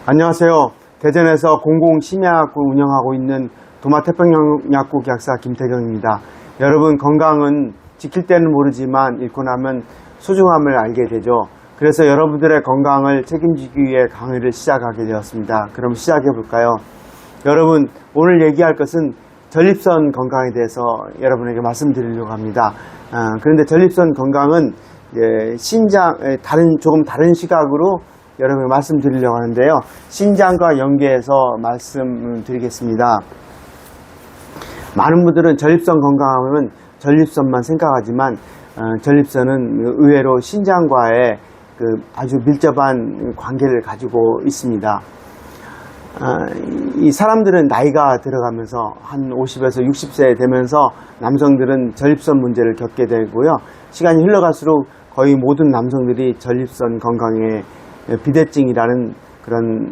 안녕하세요. 대전에서 공공심야학교 운영하고 있는 도마태평양약국 약사 김태경입니다. 여러분, 건강은 지킬 때는 모르지만 잃고 나면 소중함을 알게 되죠. 그래서 여러분들의 건강을 책임지기 위해 강의를 시작하게 되었습니다. 그럼 시작해 볼까요? 여러분, 오늘 얘기할 것은 전립선 건강에 대해서 여러분에게 말씀드리려고 합니다. 그런데 전립선 건강은 조금 다른 시각으로 여러분에게 말씀드리려고 하는데요. 신장과 연계해서 말씀드리겠습니다. 많은 분들은 전립선 건강하면 전립선만 생각하지만 전립선은 의외로 신장과의 아주 밀접한 관계를 가지고 있습니다. 이 사람들은 나이가 들어가면서 한 50에서 60세 되면서 남성들은 전립선 문제를 겪게 되고요. 시간이 흘러갈수록 거의 모든 남성들이 전립선 건강에 비대증이라는 그런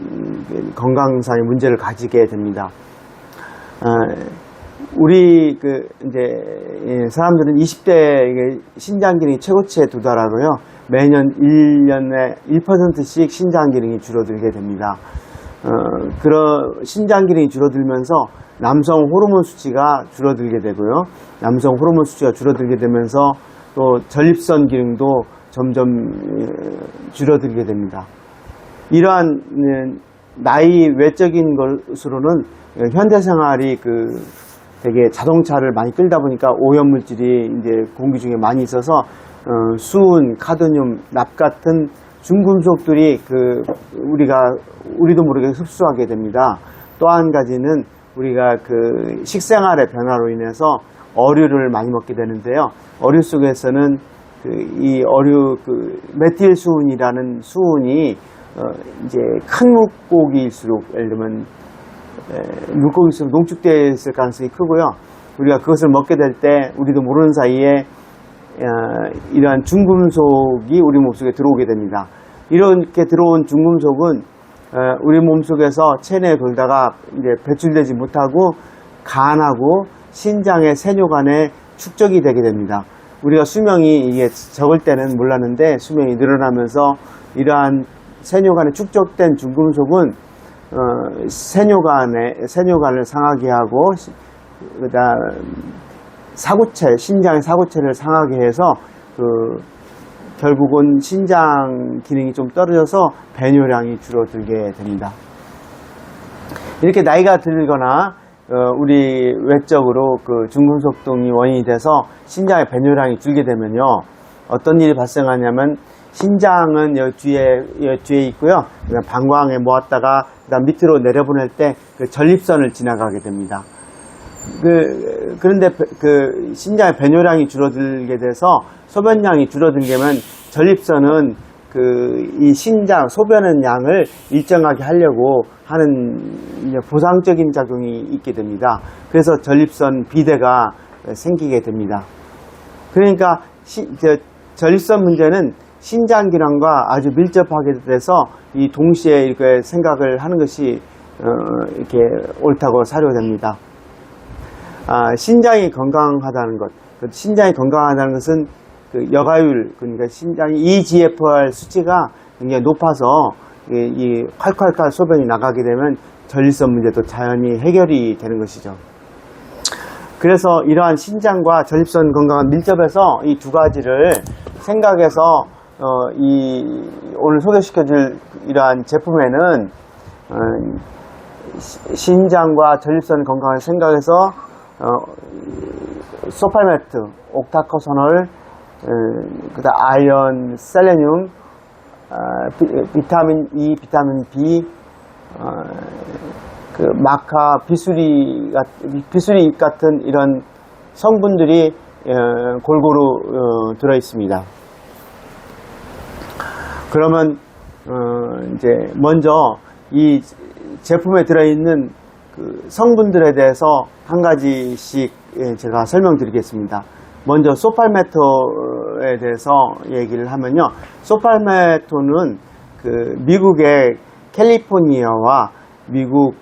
건강상의 문제를 가지게 됩니다. 우리 사람들은 20대 신장 기능이 최고치에 도달하고요. 매년 1년에 1%씩 신장 기능이 줄어들게 됩니다. 그런 신장 기능이 줄어들면서 남성 호르몬 수치가 줄어들게 되고요. 남성 호르몬 수치가 줄어들게 되면서 또 전립선 기능도 점점 줄어들게 됩니다. 이러한 나이 외적인 것으로는 현대생활이 되게 자동차를 많이 끌다 보니까 오염물질이 이제 공기 중에 많이 있어서 수은, 카드뮴, 납 같은 중금속들이 우리도 모르게 흡수하게 됩니다. 또 한 가지는 우리가 식생활의 변화로 인해서 어류를 많이 먹게 되는데요. 어류 속에서는 이 어류 메틸 수은이라는 수은이 이제 큰 물고기일수록, 예를 들면 물고기일수록 농축되어 있을 가능성이 크고요. 우리가 그것을 먹게 될 때 우리도 모르는 사이에 이러한 중금속이 우리 몸속에 들어오게 됩니다. 이렇게 들어온 중금속은 우리 몸속에서 체내에 돌다가 이제 배출되지 못하고 간하고 신장의 세뇨간에 축적이 되게 됩니다. 우리가 수명이 이게 적을 때는 몰랐는데 수명이 늘어나면서 이러한 세뇨간에 축적된 중금속은 세뇨간을 상하게 하고 신장의 사구체를 상하게 해서 결국은 신장 기능이 좀 떨어져서 배뇨량이 줄어들게 됩니다. 이렇게 나이가 들거나 우리 외적으로 중금속 등이 원인이 돼서 신장의 배뇨량이 줄게 되면요, 어떤 일이 발생하냐면 신장은 여기 뒤에 있고요. 방광에 모았다가 그다음 밑으로 내려보낼 때 전립선을 지나가게 됩니다. 그런데 신장의 배뇨량이 줄어들게 돼서 소변량이 줄어들게면 전립선은 이 소변의 양을 일정하게 하려고 하는 보상적인 작용이 있게 됩니다. 그래서 전립선 비대가 생기게 됩니다. 그러니까 전립선 문제는 신장 기능과 아주 밀접하게 돼서 이 동시에 이렇게 생각을 하는 것이 이렇게 옳다고 사료됩니다. 신장이 건강하다는 것, 신장이 건강하다는 것은 여가율, 그러니까 신장이 EGFR 수치가 굉장히 높아서 이 콸콸콸 소변이 나가게 되면 전립선 문제도 자연히 해결이 되는 것이죠. 그래서 이러한 신장과 전립선 건강은 밀접해서 이 두 가지를 생각해서 오늘 소개시켜줄 이러한 제품에는 신장과 전립선 건강을 생각해서 소팔메트, 옥타코소놀, 그다음 아연, 셀레늄, 비타민 E, 비타민 B, 마카, 비수리 같은 이런 성분들이 골고루 들어 있습니다. 그러면 이제 먼저 이 제품에 들어 있는 성분들에 대해서 한 가지씩 제가 설명드리겠습니다. 먼저 소팔메토에 대해서 얘기를 하면요, 소팔메토는 미국의 캘리포니아와 미국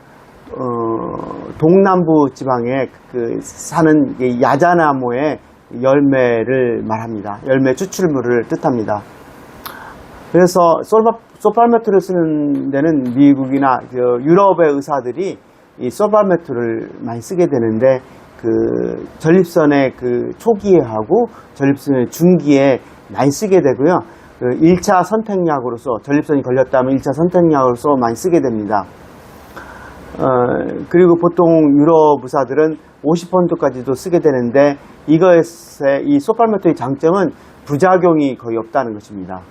동남부 지방에 사는 야자나무의 열매를 말합니다. 열매 추출물을 뜻합니다. 그래서 소팔메토를 쓰는 데는 미국이나 유럽의 의사들이 이 소팔메토를 많이 쓰게 되는데, 그 전립선의 그 초기에 하고 전립선의 중기에 많이 쓰게 되고요. 그 1차 선택약으로서, 전립선이 걸렸다면 1차 선택약으로서 많이 쓰게 됩니다. 그리고 보통 유럽 의사들은 50번도까지도 쓰게 되는데, 이것의 이 소팔메토의 장점은 부작용이 거의 없다는 것입니다.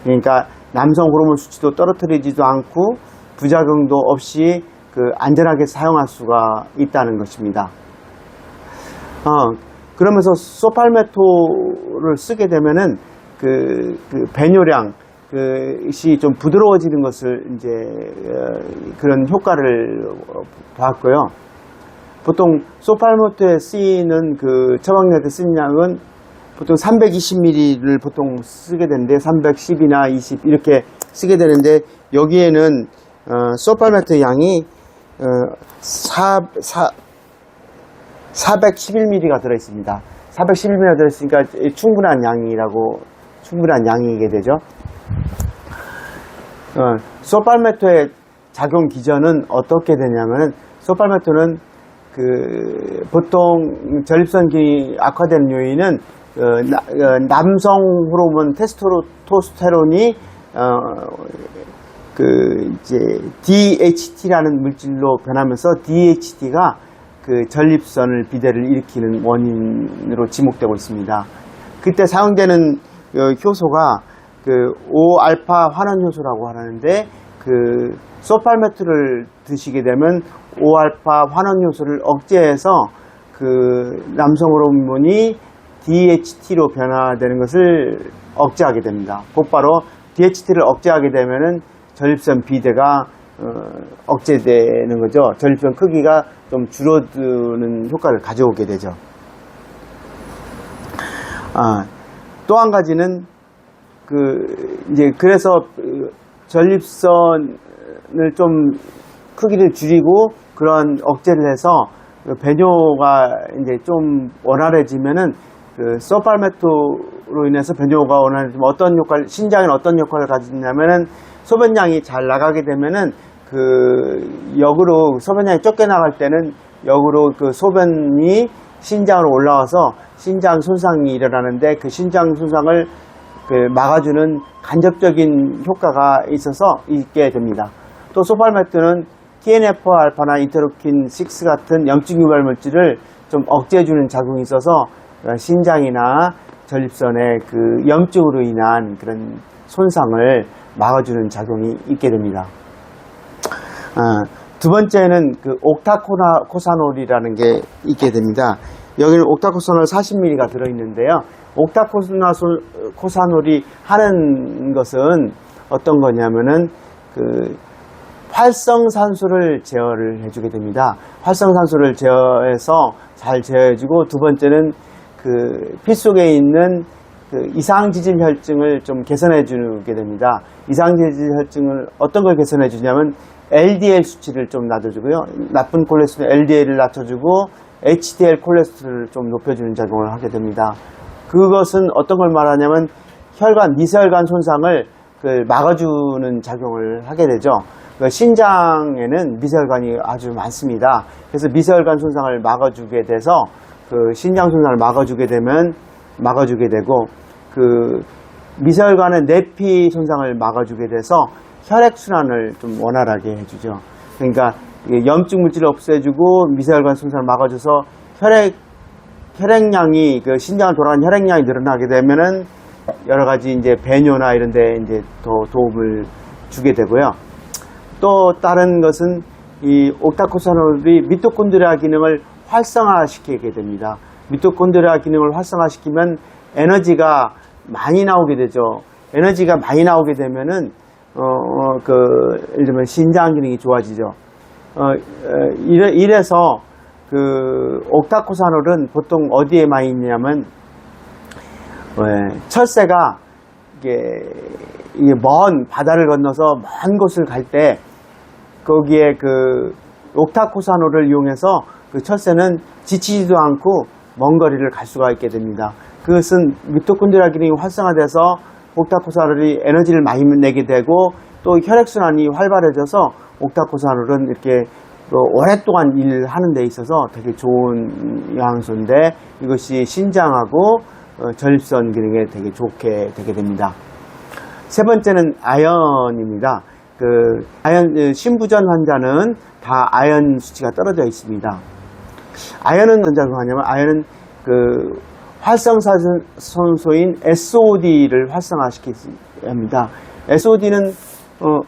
그러니까 남성 호르몬 수치도 떨어뜨리지도 않고 부작용도 없이 그 안전하게 사용할 수가 있다는 것입니다. 그러면서 소팔메토를 쓰게 되면은 그 배뇨량, 그것이 좀 부드러워지는 것을 이제 그런 효과를 봤고요. 보통 소팔메토에 쓰이는 그 처방약에 쓰는 양은 보통 320ml를 보통 쓰게 되는데, 310이나 20 이렇게 쓰게 되는데, 여기에는 소팔메토 양이 411ml가 들어있습니다. 411ml가 들어있으니까 충분한 양이게 되죠. 소팔메토의 작용 기전은 어떻게 되냐면은, 소팔메토는 그 보통 전립선 기능이 악화되는 요인은 남성 호르몬 테스토스테론이 그 이제 DHT라는 물질로 변하면서, DHT가 그 전립선을 비대를 일으키는 원인으로 지목되고 있습니다. 그때 사용되는 효소가 그 5알파 환원 효소라고 하는데, 그 소팔메토를 드시게 되면 5알파 환원 효소를 억제해서 그 남성 호르몬이 DHT로 변화되는 것을 억제하게 됩니다. 곧바로 DHT를 억제하게 되면은 전립선 비대가 억제되는 거죠. 전립선 크기가 좀 줄어드는 효과를 가져오게 되죠. 또 한 가지는 그래서 전립선을 좀 크기를 줄이고 그런 억제를 해서 배뇨가 이제 좀 원활해지면은, 그 소팔메토로 인해서 배뇨가 원활해지면 어떤 역할, 신장에는 어떤 역할을 가지냐면은, 소변량이 잘 나가게 되면은 역으로 소변량이 적게 나갈 때는 역으로 그 소변이 신장으로 올라와서 신장 손상이 일어나는데, 그 신장 손상을 막아주는 간접적인 효과가 있게 됩니다. 또 소팔메토는 TNF-알파나 인터루킨-6 같은 염증 유발 물질을 좀 억제해주는 작용이 있어서 신장이나 전립선의 그 염증으로 인한 그런 손상을 막아주는 작용이 있게 됩니다. 두 번째는 그 옥타코사놀이라는 게 있게 됩니다. 여기는 옥타코사놀 40ml가 들어있는데요. 옥타코사놀이 하는 것은 어떤 거냐면은, 그 활성산소를 제어를 해주게 됩니다. 활성산소를 제어해서 잘 제어해주고, 두 번째는 그 피 속에 있는 그 이상지질 혈증을 좀 개선해 주게 됩니다. 이상지질 혈증을 어떤 걸 개선해 주냐면, LDL 수치를 좀 낮아주고요. 나쁜 콜레스테롤 LDL을 낮춰주고, HDL 콜레스테롤을 좀 높여주는 작용을 하게 됩니다. 그것은 어떤 걸 말하냐면, 미세혈관 손상을 막아주는 작용을 하게 되죠. 신장에는 미세혈관이 아주 많습니다. 그래서 미세혈관 손상을 막아주게 돼서, 그 신장 손상을 막아주게 되고, 그 미세혈관의 내피 손상을 막아주게 돼서 혈액순환을 좀 원활하게 해주죠. 그러니까 염증 물질을 없애주고 미세혈관 손상을 막아줘서 혈액량이, 그 신장을 돌아가는 혈액량이 늘어나게 되면은 여러 가지 이제 배뇨나 이런 데 이제 더 도움을 주게 되고요. 또 다른 것은 이 옥타코사놀이 미토콘드리아 기능을 활성화시키게 됩니다. 미토콘드리아 기능을 활성화시키면 에너지가 많이 나오게 되죠. 에너지가 많이 나오게 되면은 예를 들면 신장 기능이 좋아지죠. 이래서 그 옥타코사놀은 보통 어디에 많이 있냐면, 철새가 이게 먼 바다를 건너서 먼 곳을 갈 때 거기에 그 옥타코사놀을 이용해서 그 철새는 지치지도 않고 먼 거리를 갈 수가 있게 됩니다. 그것은 미토콘드리아 기능이 활성화돼서 옥타코사놀이 에너지를 많이 내게 되고 또 혈액순환이 활발해져서 옥타코사놀은 이렇게 오랫동안 일하는 데 있어서 되게 좋은 영양소인데 이것이 신장하고 전립선 기능에 되게 좋게 되게 됩니다. 세 번째는 아연입니다. 신부전 환자는 다 아연 수치가 떨어져 있습니다. 아연은 뭐냐면 아연은 활성산소인 SOD를 활성화시킵니다. SOD는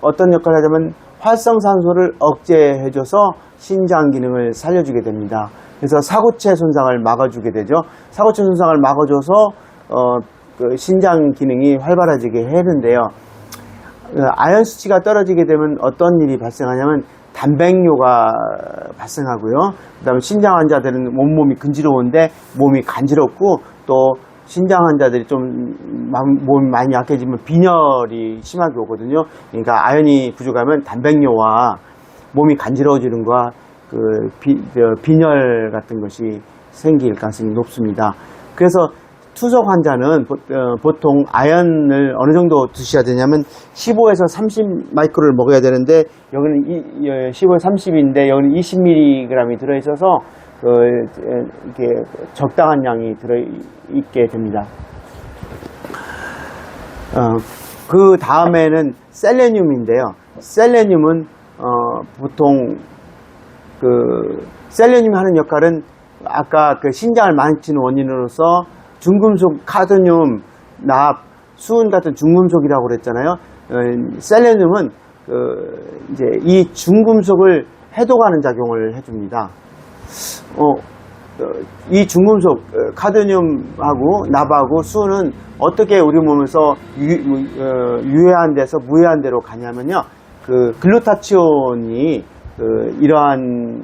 어떤 역할을 하냐면 활성산소를 억제해줘서 신장 기능을 살려주게 됩니다. 그래서 사구체 손상을 막아주게 되죠. 사구체 손상을 막아줘서 신장 기능이 활발해지게 하는데요. 아연 수치가 떨어지게 되면 어떤 일이 발생하냐면 단백뇨가 발생하고요. 그 다음에 신장 환자들은 온몸이 근지러운데 몸이 간지럽고 또 신장 환자들이 좀 몸이 많이 약해지면 빈혈이 심하게 오거든요. 그러니까 아연이 부족하면 단백뇨와 몸이 간지러워지는 것과 빈혈 같은 것이 생길 가능성이 높습니다. 그래서 투석 환자는 보통 아연을 어느 정도 드셔야 되냐면 15에서 30 마이크로를 먹어야 되는데 여기는 15에서 30인데 여기는 20mg이 들어있어서 이렇게 적당한 양이 들어있게 됩니다. 그 다음에는 셀레늄인데요. 셀레늄은 보통 셀레늄이 하는 역할은 아까 신장을 망치는 원인으로서 중금속, 카드뮴, 납, 수은 같은 중금속이라고 그랬잖아요. 셀레늄은 이제 이 중금속을 해독하는 작용을 해줍니다. 이 중금속, 카드뮴하고 납하고 수은 어떻게 우리 몸에서 유해한 데서 무해한 데로 가냐면요. 글루타치온이 이러한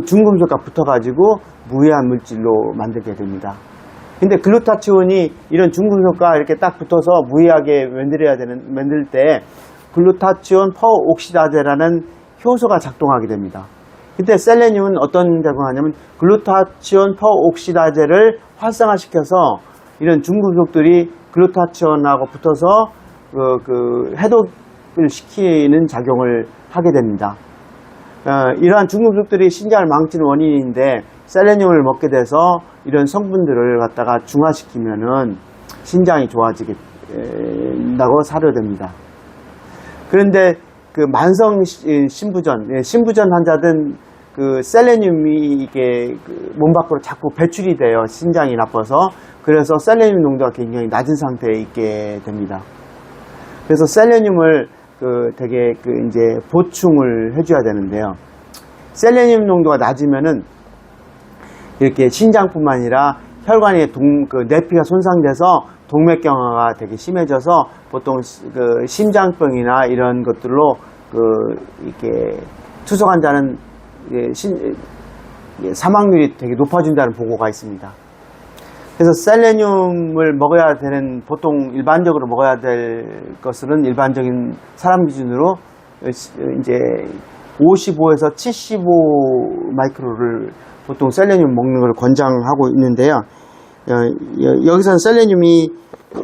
중금속과 붙어가지고 무해한 물질로 만들게 됩니다. 근데 글루타치온이 이런 중금속과 이렇게 딱 붙어서 무해하게 만들 때 글루타치온 퍼옥시다제라는 효소가 작동하게 됩니다. 근데 셀레늄은 어떤 작용을 하냐면 글루타치온 퍼옥시다제를 활성화시켜서 이런 중금속들이 글루타치온하고 붙어서 해독을 시키는 작용을 하게 됩니다. 이러한 중금속들이 신장을 망치는 원인인데 셀레늄을 먹게 돼서 이런 성분들을 갖다가 중화시키면은 신장이 좋아지게 된다고 사료됩니다. 그런데 만성 신부전 환자든 셀레늄이 이게 몸 밖으로 자꾸 배출이 돼요. 신장이 나빠서. 그래서 셀레늄 농도가 굉장히 낮은 상태에 있게 됩니다. 그래서 셀레늄을 되게 이제 보충을 해줘야 되는데요. 셀레늄 농도가 낮으면은 이렇게 신장뿐만 아니라 혈관의 내피가 손상돼서 동맥경화가 되게 심해져서 보통 심장병이나 이런 것들로 이렇게 투석 환자는 사망률이 되게 높아진다는 보고가 있습니다. 그래서 셀레늄을 먹어야 되는 보통 일반적으로 먹어야 될 것은 일반적인 사람 기준으로 이제 55에서 75 마이크로를 보통 셀레늄 먹는 걸 권장하고 있는데요. 여기서는 셀레늄이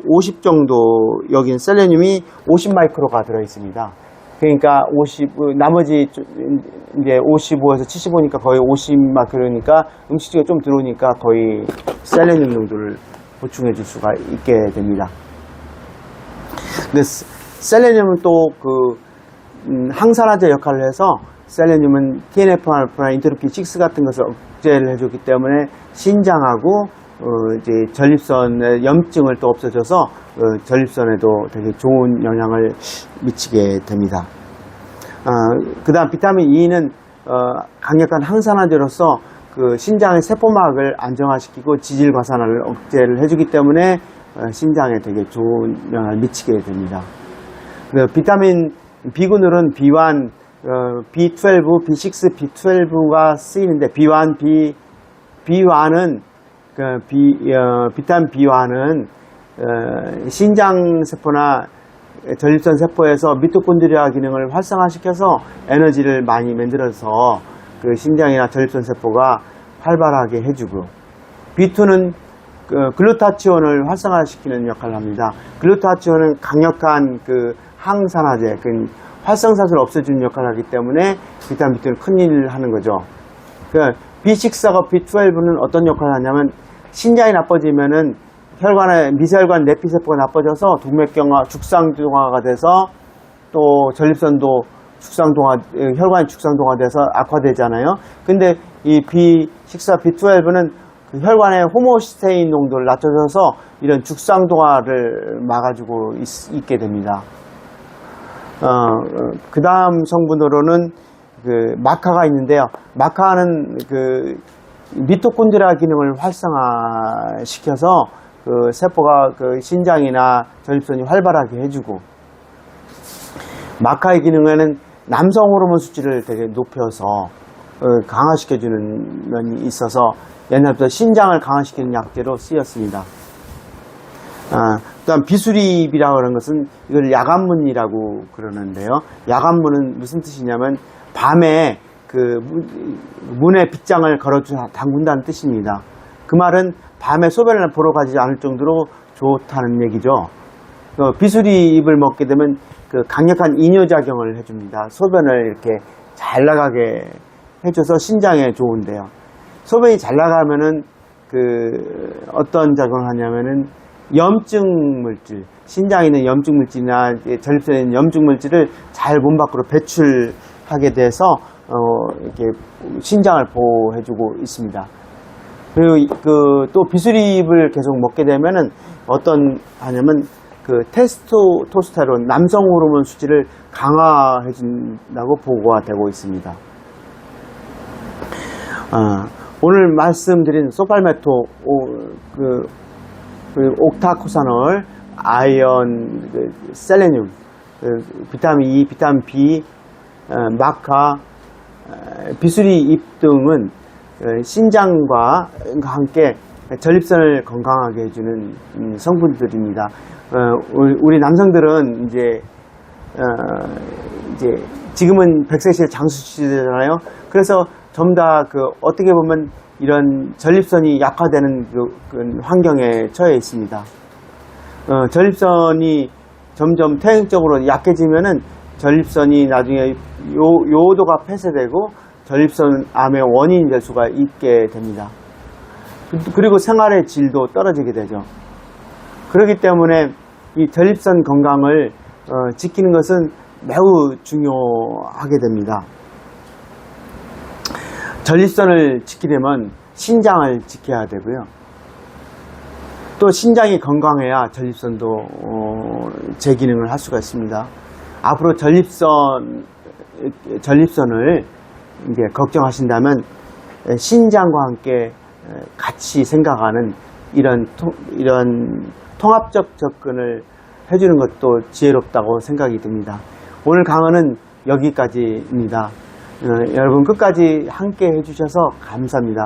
50 정도, 여긴 셀레늄이 50 마이크로가 들어 있습니다. 그러니까 나머지 이제 55에서 75니까 거의 50 마이크로니까 음식중에 좀 들어오니까 거의 셀레늄 농도를 보충해 줄 수가 있게 됩니다. 근데 셀레늄은 또 항산화제 역할을 해서 셀레늄은 TNF-알파나 인터루킨 6 같은 것을 억제를 해주기 때문에 신장하고 이제 전립선의 염증을 또 없애줘서 전립선에도 되게 좋은 영향을 미치게 됩니다. 그 다음 비타민 E는 강력한 항산화제로서 신장의 세포막을 안정화시키고 지질 과산화를 억제를 해주기 때문에 신장에 되게 좋은 영향을 미치게 됩니다. 비타민 B군으로는 B1, B12, B6, B12가 쓰이는데 B1은 비타민 B1은 신장세포나 전립선 세포에서 미토콘드리아 기능을 활성화시켜서 에너지를 많이 만들어서 신장이나 전립선 세포가 활발하게 해주고 B2는 글루타치온을 활성화시키는 역할을 합니다. 글루타치온은 강력한 그 항산화제, 그 활성산소를 없애주는 역할을 하기 때문에 비타민 B2는 큰일을 하는 거죠. B6하고 B12는 어떤 역할을 하냐면 신장이 나빠지면은 혈관의 미세혈관 내피세포가 나빠져서 동맥경화, 죽상동화가 돼서 또 전립선도 혈관이 죽상동화돼서 악화되잖아요. 근데 이 B6와 B12는 그 혈관의 호모시스테인 농도를 낮춰줘서 이런 죽상동화를 막아주고 있게 됩니다. 그 다음 성분으로는 그 마카가 있는데요. 마카는 그 미토콘드리아 기능을 활성화시켜서 그 세포가 그 신장이나 전립선이 활발하게 해주고, 마카의 기능에는 남성 호르몬 수치를 되게 높여서 강화시켜주는 면이 있어서 옛날부터 신장을 강화시키는 약재로 쓰였습니다. 그다음 비수립이라고 하는 것은 이걸 야간문이라고 그러는데요. 야간문은 무슨 뜻이냐면 밤에 그 문에 빗장을 걸어주 담근다는 뜻입니다. 그 말은 밤에 소변을 보러 가지 않을 정도로 좋다는 얘기죠. 비수립을 먹게 되면 그 강력한 이뇨작용을 해줍니다. 소변을 이렇게 잘 나가게 해줘서 신장에 좋은데요. 소변이 잘 나가면은 그 어떤 작용을 하냐면은 염증 물질, 신장에 있는 염증 물질이나 전립선에 있는 염증 물질을 잘 몸 밖으로 배출하게 돼서 이렇게 신장을 보호해주고 있습니다. 그리고 또 비수립을 계속 먹게 되면은 어떤 하냐면 그 테스토스테론, 남성 호르몬 수치를 강화해준다고 보고가 되고 있습니다. 오늘 말씀드린 소팔메토, 옥타코사놀, 아연, 셀레늄, 비타민 E, 비타민 B, 마카, 비수리잎 등은 신장과 함께 전립선을 건강하게 해주는 성분들입니다. 우리 남성들은 이제 지금은 100세 장수 시대잖아요. 그래서 전부 다 어떻게 보면 이런 전립선이 약화되는 그 환경에 처해 있습니다. 전립선이 점점 퇴행적으로 약해지면은 전립선이 나중에 요오도가 폐쇄되고 전립선 암의 원인이 될 수가 있게 됩니다. 그리고 생활의 질도 떨어지게 되죠. 그렇기 때문에 이 전립선 건강을 지키는 것은 매우 중요하게 됩니다. 전립선을 지키려면 신장을 지켜야 되고요. 또 신장이 건강해야 전립선도 제 기능을 할 수가 있습니다. 앞으로 전립선을 이제 걱정하신다면 신장과 함께 같이 생각하는 이런 통합적 접근을 해주는 것도 지혜롭다고 생각이 듭니다. 오늘 강의는 여기까지입니다. 여러분 끝까지 함께 해주셔서 감사합니다.